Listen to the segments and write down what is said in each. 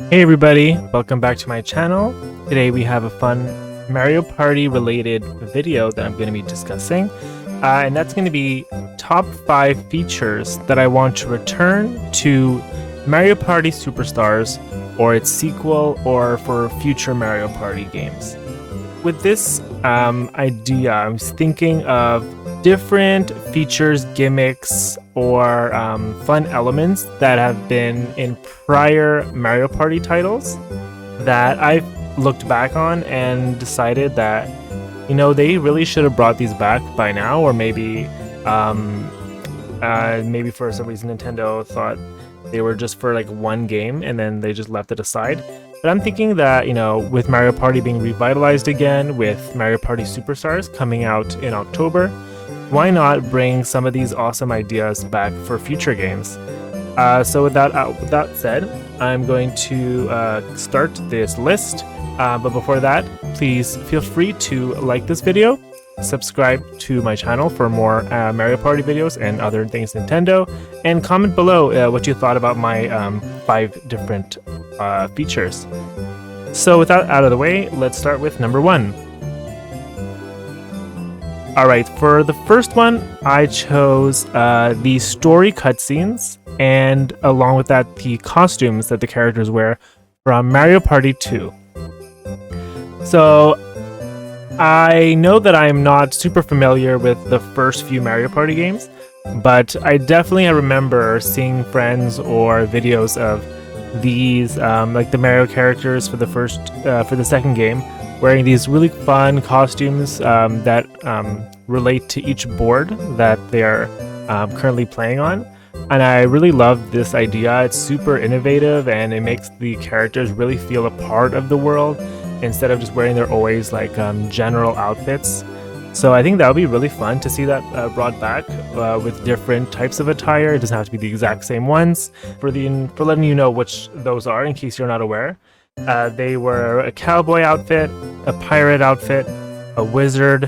Hey everybody, welcome back to my channel. Today we have a fun Mario Party related video that I'm going to be discussing. And that's going to be top 5 features that I want to return to Mario Party Superstars or its sequel or for future Mario Party games. With this idea, I was thinking of different features, gimmicks, or fun elements that have been in prior Mario Party titles that I've looked back on and decided that, you know, they really should have brought these back by now, or maybe maybe for some reason Nintendo thought they were just for like one game and then they just left it aside. But I'm thinking that, you know, with Mario Party being revitalized again, with Mario Party Superstars coming out in October, why not bring some of these awesome ideas back for future games? So with that said, I'm going to start this list. But before that, please feel free to like this video, subscribe to my channel for more Mario Party videos and other things Nintendo, and comment below what you thought about my 5 different features. So with that out of the way, let's start with number 1. Alright, for the first one, I chose the story cutscenes, and along with that, the costumes that the characters wear from Mario Party 2. So, I know that I'm not super familiar with the first few Mario Party games, but I definitely remember seeing friends or videos of these, like the Mario characters for the second game, wearing these really fun costumes that relate to each board that they are currently playing on. And I really love this idea. It's super innovative and it makes the characters really feel a part of the world instead of just wearing their always like general outfits. So I think that would be really fun to see that brought back with different types of attire. It doesn't have to be the exact same ones. For letting you know which those are in case you're not aware. They were a cowboy outfit, a pirate outfit, a wizard,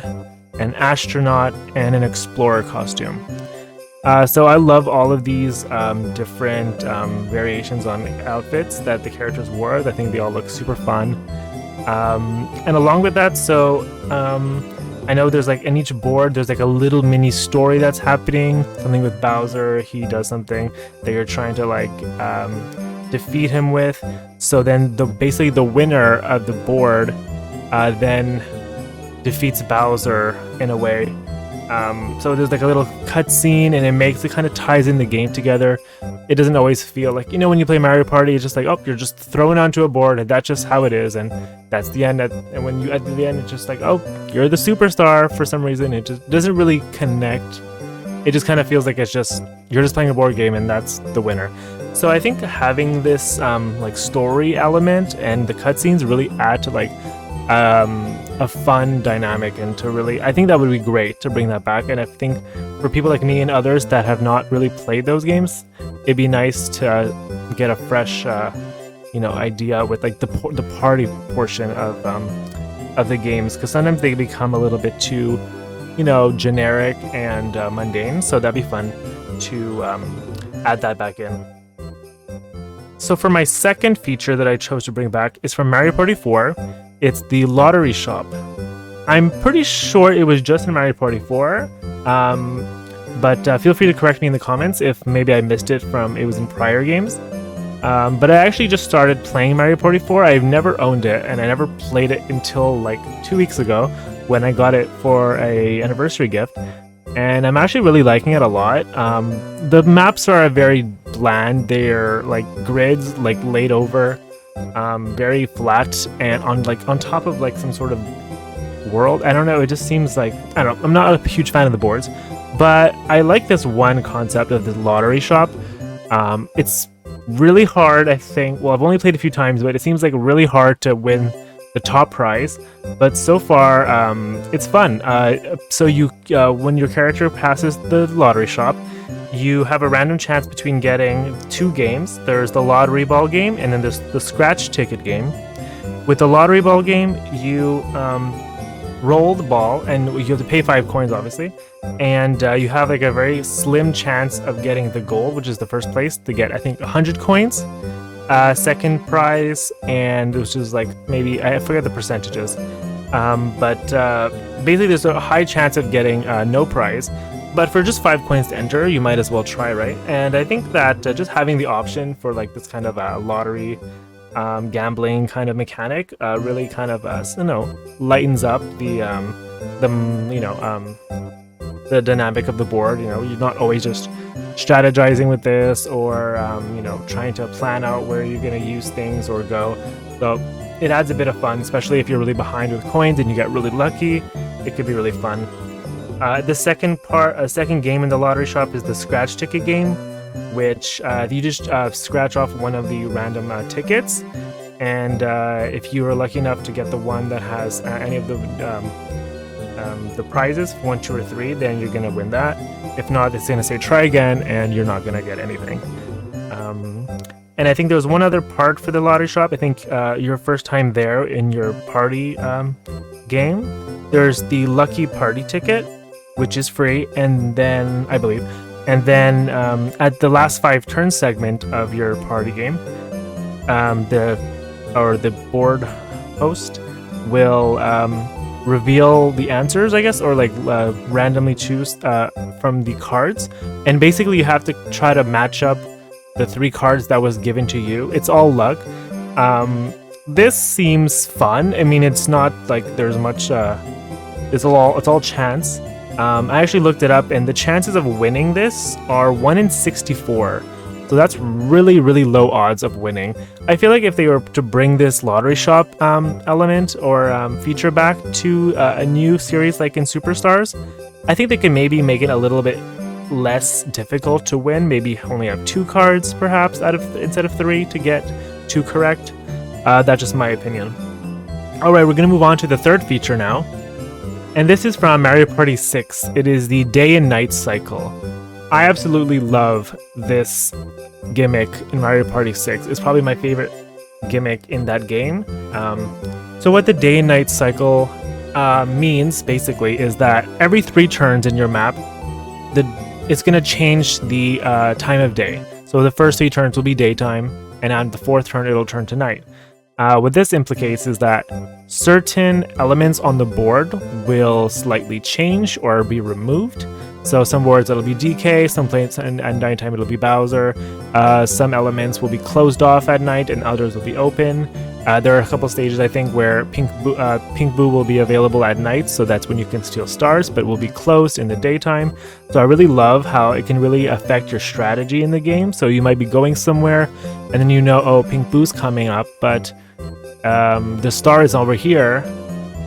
an astronaut, and an explorer costume. So I love all of these different variations on outfits that the characters wore. I think they all look super fun. And along with that, so I know there's like in each board there's like a little mini story that's happening. Something with Bowser, he does something that you're trying to like defeat him with. So then basically the winner of the board then defeats Bowser in a way. So there's like a little cutscene and it kind of ties in the game together. It doesn't always feel like, you know, when you play Mario Party, it's just like, oh, you're just thrown onto a board and that's just how it is, and that's the end. And when you at the end, it's just like, oh, you're the superstar for some reason. It just doesn't really connect. It just kind of feels like it's just you're just playing a board game and that's the winner. So I think having this like story element and the cutscenes really add to like a fun dynamic, and to really, I think that would be great to bring that back. And I think for people like me and others that have not really played those games, it'd be nice to get a fresh you know, idea with like the party portion of the games, because sometimes they become a little bit too, you know, generic and mundane. So that'd be fun to add that back in. So for my second feature that I chose to bring back is from Mario Party 4. It's the lottery shop. I'm pretty sure it was just in Mario Party 4, but feel free to correct me in the comments if maybe I missed it it was in prior games. But I actually just started playing Mario Party 4. I've never owned it, and I never played it until like 2 weeks ago when I got it for an anniversary gift. And I'm actually really liking it a lot. The maps are very bland. They're like grids, like laid over, very flat, and on top of like some sort of world. I don't know. It just seems like, I don't know. I'm not a huge fan of the boards, but I like this one concept of the lottery shop. It's really hard, I think. Well, I've only played a few times, but it seems like really hard to win the top prize, but so far it's fun. So you when your character passes the lottery shop, you have a random chance between getting 2 games. There's the lottery ball game, and then there's the scratch ticket game. With the lottery ball game, you roll the ball, and you have to pay 5 coins, obviously, and you have like a very slim chance of getting the gold, which is the first place, to get I think 100 coins. second prize, and which is like maybe I forget the percentages, but basically there's a high chance of getting no prize. But for just 5 coins to enter, you might as well try, right? And I think that just having the option for like this kind of lottery gambling kind of mechanic really kind of lightens up the dynamic of the board. You know, you're not always just strategizing with this or trying to plan out where you're going to use things or go. So it adds a bit of fun, especially if you're really behind with coins and you get really lucky. It could be really fun. The second game in the lottery shop is the scratch ticket game, which you just scratch off one of the random tickets, and if you are lucky enough to get the one that has any of the prizes, 1, 2, or 3, then you're gonna win that. If not, it's gonna say try again, and you're not gonna get anything. And I think there was one other part for the lottery shop. I think your first time there in your party game, there's the lucky party ticket, which is free, and then I believe, at the last 5 turn segment of your party game, the board host will reveal the answers, I guess, or like randomly choose from the cards, and basically you have to try to match up the 3 cards that was given to you. It's all luck. This seems fun. I mean, it's not like there's much. It's all chance. I actually looked it up, and the chances of winning this are 1 in 64. So that's really, really low odds of winning. I feel like if they were to bring this lottery shop element or feature back to a new series like in Superstars, I think they can maybe make it a little bit less difficult to win. Maybe only have 2 cards, perhaps, instead of 3 to get 2 correct. That's just my opinion. Alright, we're going to move on to the third feature now. And this is from Mario Party 6. It is the day and night cycle. I absolutely love this gimmick in Mario Party 6. It's probably my favorite gimmick in that game. So what the day and night cycle means, basically, is that every 3 turns in your map, it's going to change the time of day. So the first 3 turns will be daytime, and on the 4th turn, it'll turn to night. What this implicates is that certain elements on the board will slightly change or be removed. So some boards it'll be DK, some places at nighttime it'll be Bowser. Some elements will be closed off at night and others will be open. There are a couple stages, I think, where Pink Boo will be available at night, so that's when you can steal stars, but will be closed in the daytime. So I really love how it can really affect your strategy in the game. So you might be going somewhere, and then oh, Pink Boo's coming up, but the star is over here,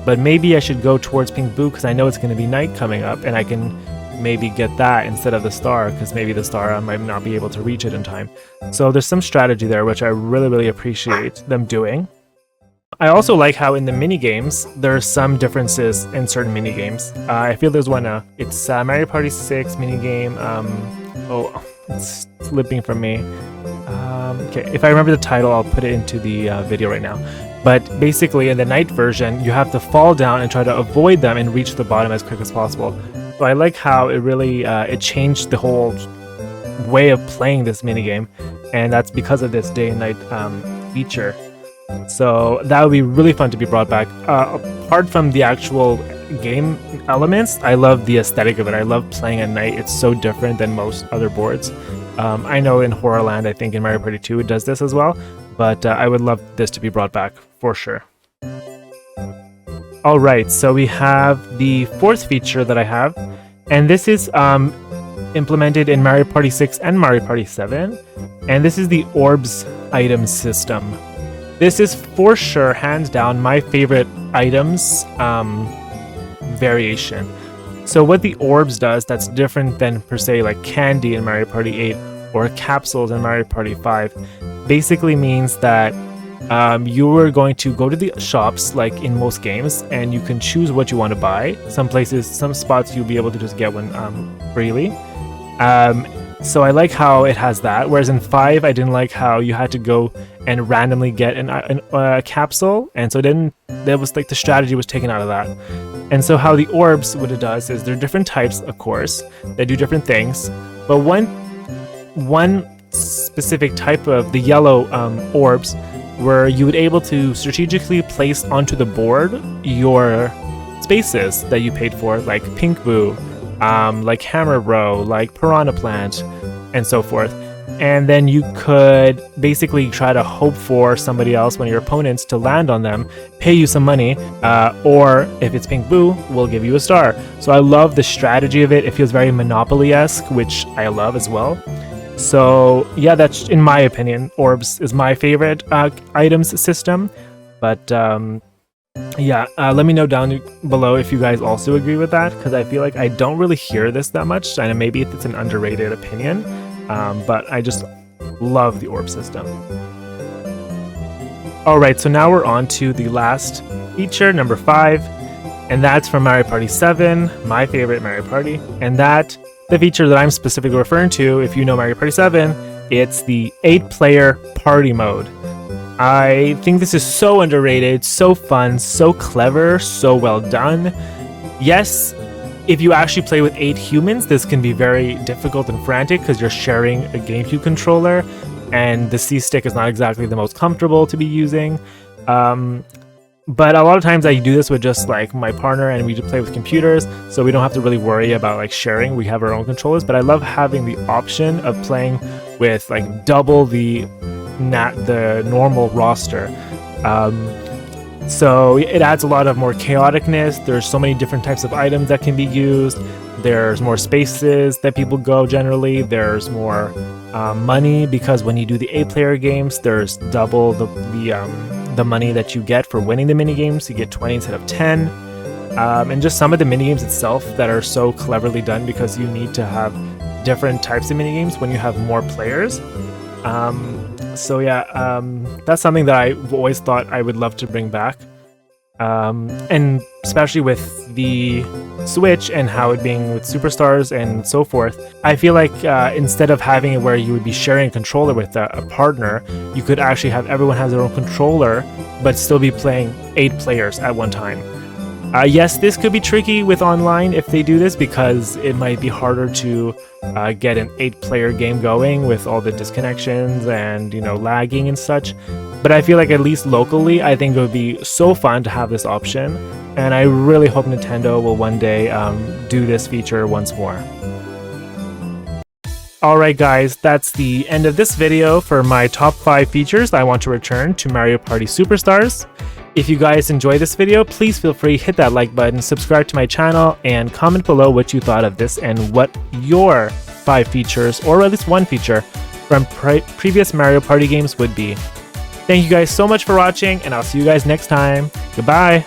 but maybe I should go towards Pink Boo because I know it's going to be night coming up, and I can maybe get that instead of the star, because maybe the star I might not be able to reach it in time. So there's some strategy there, which I really, really appreciate them doing. I also like how in the mini-games, there's some differences in certain mini-games. I feel there's one, it's Mario Party 6 mini-game, oh, it's slipping from me. Okay, if I remember the title, I'll put it into the video right now. But basically, in the night version, you have to fall down and try to avoid them and reach the bottom as quick as possible. So I like how it really it changed the whole way of playing this minigame, and that's because of this day and night feature. So that would be really fun to be brought back. Apart from the actual game elements, I love the aesthetic of it. I love playing at night. It's so different than most other boards. I know in Horrorland, I think in Mario Party 2 it does this as well, but I would love this to be brought back for sure. Alright, so we have the 4th feature that I have, and this is implemented in Mario Party 6 and Mario Party 7, and this is the Orbs item system. This is for sure, hands down, my favorite items variation. So what the Orbs does that's different than per se like candy in Mario Party 8 or capsules in Mario Party 5 basically means that you are going to go to the shops like in most games, and you can choose what you want to buy. Some spots you'll be able to just get one freely. So I like how it has that, whereas in 5 I didn't like how you had to go and randomly get a capsule, and so then there was like the strategy was taken out of that. And so how the Orbs, what it does is there are different types, of course, they do different things, but one specific type of the yellow orbs, where you would able to strategically place onto the board your spaces that you paid for, like Pink Boo, like Hammer Bro, like Piranha Plant, and so forth. And then you could basically try to hope for somebody else, one of your opponents, to land on them, pay you some money, or if it's Pink Boo, we'll give you a star. So I love the strategy of it. It feels very Monopoly-esque, which I love as well. So yeah, that's, in my opinion, Orbs is my favorite items system. But yeah, let me know down below if you guys also agree with that, because I feel like I don't really hear this that much, and maybe it's an underrated opinion. But I just love the orb system. Alright, so now we're on to the last feature, number 5, and that's from Mario Party 7, my favorite Mario Party. And the feature that I'm specifically referring to, if you know Mario Party 7, it's the 8-player party mode. I think this is so underrated, so fun, so clever, so well done. Yes, if you actually play with 8 humans, this can be very difficult and frantic because you're sharing a GameCube controller, and the C-stick is not exactly the most comfortable to be using. But a lot of times I do this with just like my partner, and we just play with computers, so we don't have to really worry about like sharing. We have our own controllers, but I love having the option of playing with like double the normal roster. So it adds a lot of more chaoticness. There's so many different types of items that can be used. There's more spaces that people go generally. There's more money, because when you do the 8-player games, there's double the money that you get for winning the minigames. You get 20 instead of 10. And just some of the minigames itself that are so cleverly done, because you need to have different types of minigames when you have more players. So yeah, that's something that I've always thought I would love to bring back. And especially with the Switch and how it being with Superstars and so forth, I feel like instead of having it where you would be sharing a controller with a partner, you could actually have everyone have their own controller, but still be playing 8 players at one time. Yes, this could be tricky with online if they do this, because it might be harder to get an 8-player game going with all the disconnections and, you know, lagging and such. But I feel like at least locally, I think it would be so fun to have this option, and I really hope Nintendo will one day do this feature once more. Alright guys, that's the end of this video for my top 5 features I want to return to Mario Party Superstars. If you guys enjoyed this video, please feel free to hit that like button, subscribe to my channel, and comment below what you thought of this and what your 5 features, or at least one feature, from previous Mario Party games would be. Thank you guys so much for watching, and I'll see you guys next time. Goodbye!